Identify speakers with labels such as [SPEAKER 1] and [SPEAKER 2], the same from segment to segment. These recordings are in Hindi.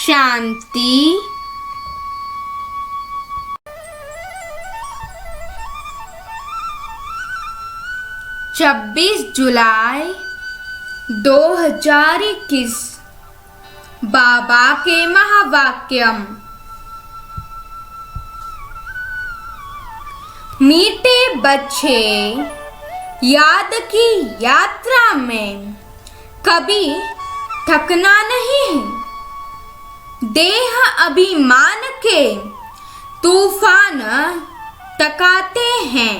[SPEAKER 1] शांति। 26 जुलाई 2021 बाबा के महावाक्यम। मीठे बच्चे, याद की यात्रा में कभी थकना नहीं। देह अभिमान के तूफान तकाते हैं।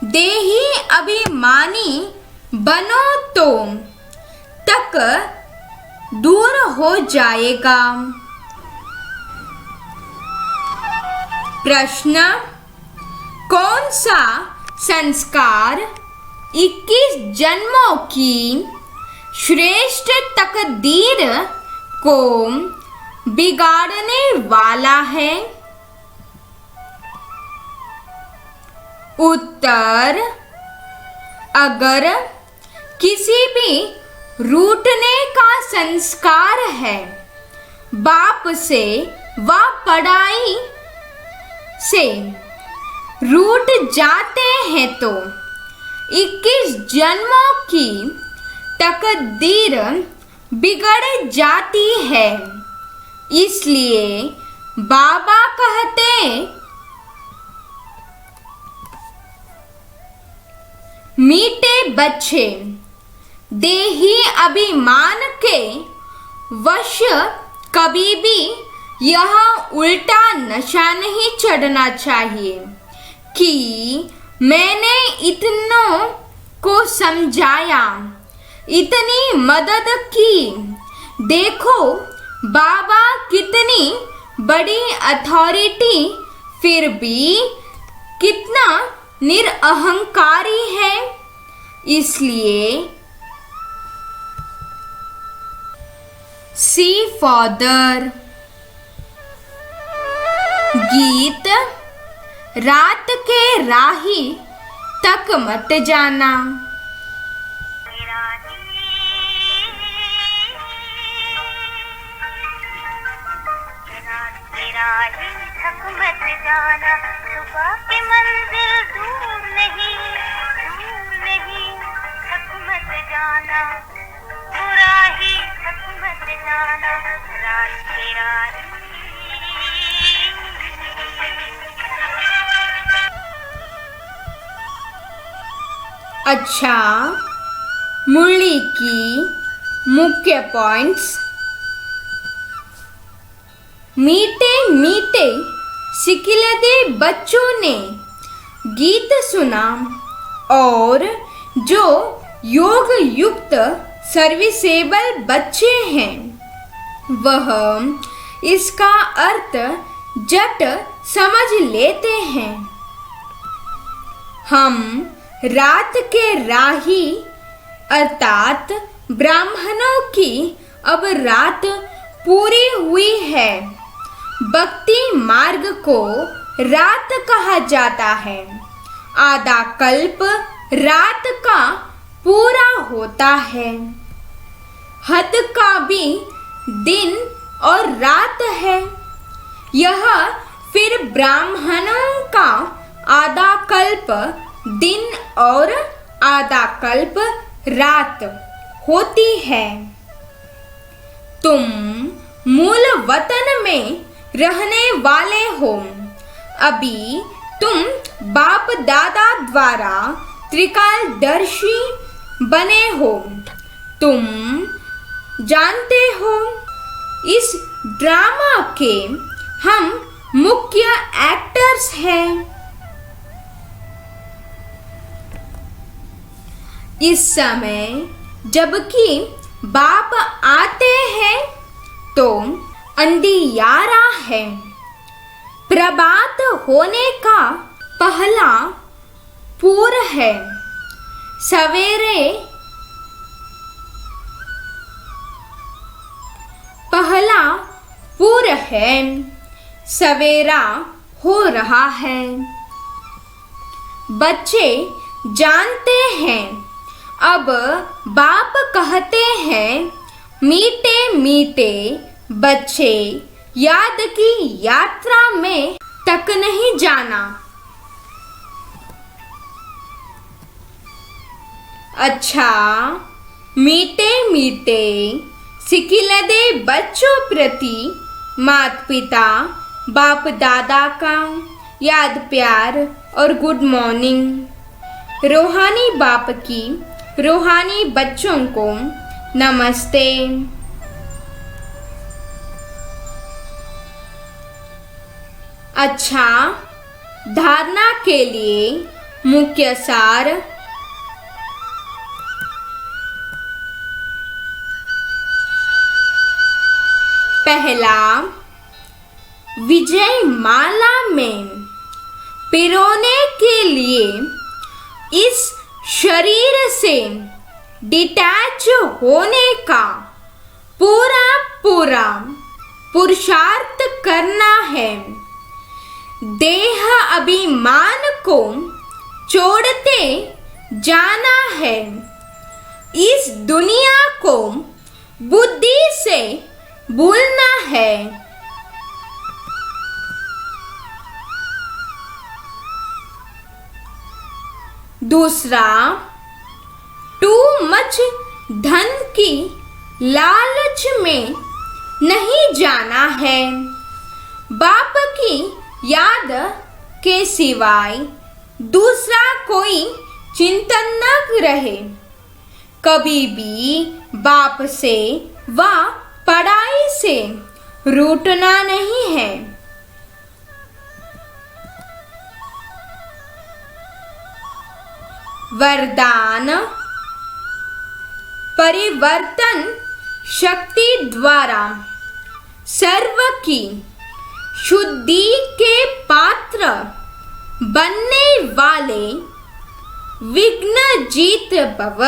[SPEAKER 1] देही अभिमानी बनो तो तक दूर हो जाएगा। प्रश्न: कौन सा संस्कार 21 जन्मों की श्रेष्ठ तकदीर को बिगाड़ने वाला है? उत्तर: अगर किसी भी रूठने का संस्कार है, बाप से व पढ़ाई से रूठ जाते हैं तो 21 जन्मों की तकदीर बिगड़ जाती है। इसलिए बाबा कहते, मीठे बच्चे, देही अभिमान के वश कभी भी यह उल्टा नशा नहीं चढ़ना चाहिए कि मैंने इतनों को समझाया, इतनी मदद की, देखो बाबा कितनी बड़ी अथॉरिटी, फिर भी कितना निरअहंकारी है। इसलिए सी फादर। गीत: रात के राही तक मत जाना।
[SPEAKER 2] सुबह की मंजिल दूर नहीं, थक मत जाना। बुरा ही थक मत जाना, रात की राही।
[SPEAKER 1] अच्छा, मुरली की मुख्य पॉइंट्स। मीठे मीठे सिकिलदे बच्चों ने गीत सुना और जो योग युक्त सर्विसेबल बच्चे हैं, वह इसका अर्थ झट समझ लेते हैं। हम रात के राही अर्थात ब्राह्मणों की अब रात पूरी हुई है। भक्ति मार्ग को रात कहा जाता है। आधा कल्प रात का पूरा होता है। हद का भी दिन और रात है। यह फिर ब्राह्मणों का आधा कल्प दिन और आधा कल्प रात होती है। तुम मूल वतन में रहने वाले हो। अभी तुम बाप दादा द्वारा त्रिकालदर्शी बने हो। तुम जानते हो, इस ड्रामा के हम मुख्य एक्टर्स हैं। इस समय जबकि बाप आते हैं तो अंधियारा है। प्रभात होने का पहला पूर है। सवेरे पहला पूर है। सवेरा हो रहा है। बच्चे जानते हैं। अब बाप कहते हैं, मीठे मीठे बच्चे याद की यात्रा में तक नहीं जाना। अच्छा मीठे मीठे सिकिलदे बच्चों प्रति माता पिता बाप दादा का याद प्यार और गुड मॉर्निंग। रूहानी बाप की रूहानी बच्चों को नमस्ते। अच्छा धारणा के लिए मुख्य सार। पहला, विजय माला में पिरोने के लिए इस शरीर से डिटैच होने का पूरा पूरा पुरुषार्थ करना है। देह अभिमान को छोड़ते जाना है। इस दुनिया को बुद्धि से भूलना है। दूसरा, टू मच धन की लालच में नहीं जाना है। बाप की याद के सिवाय दूसरा कोई चिंतन न रहे। कभी भी बाप से व पढ़ाई से रूठना नहीं है। वरदान, परिवर्तन शक्ति द्वारा सर्व की शुद्धि के पात्र बनने वाले विघ्न जीत भव।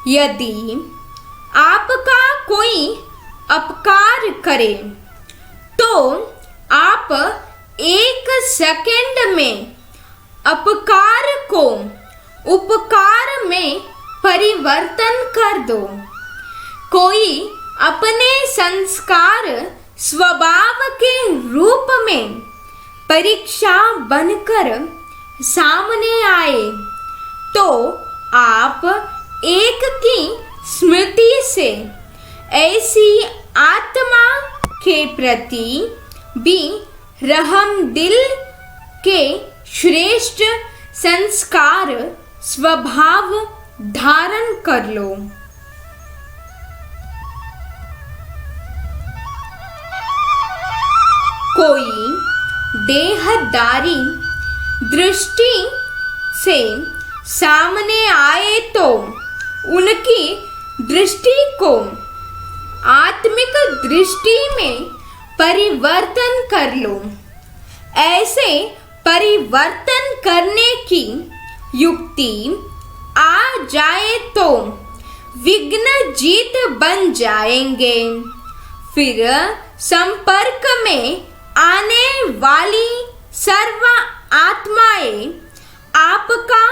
[SPEAKER 1] यदि आपका कोई अपकार करे तो आप 1 सेकंड में अपकार को उपकार में परिवर्तन कर दो। कोई अपने संस्कार स्वभाव के रूप में परीक्षा बनकर सामने आए तो आप एक की स्मृति से ऐसी आत्मा के प्रति भी रहम दिल के श्रेष्ठ संस्कार स्वभाव धारण कर लो। कोई देहदारी दृष्टि से सामने आए तो उनकी दृष्टि को आत्मिक दृष्टि में परिवर्तन कर लो। ऐसे परिवर्तन करने की युक्ति आ जाए तो विघ्न जीत बन जाएंगे। फिर संपर्क में आने वाली सर्व आत्माएं आपका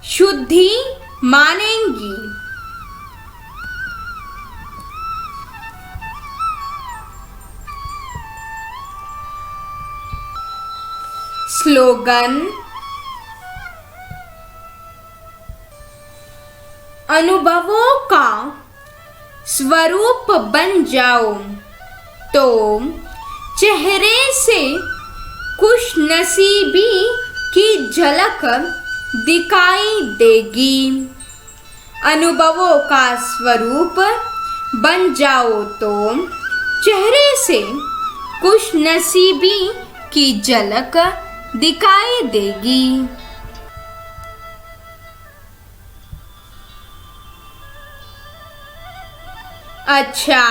[SPEAKER 1] शुद्धि मानेंगी। स्लोगन, अनुभवों का स्वरूप बन जाओ तो चेहरे से खुशनसीबी की झलक दिखाई देगी। अनुभवों का स्वरूप बन जाओ तो चेहरे से खुशनसीबी की झलक दिखाई देगी। अच्छा,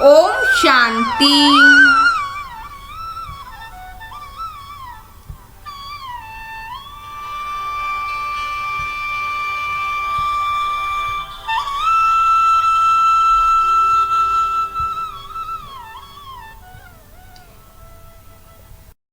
[SPEAKER 1] ओम शांति।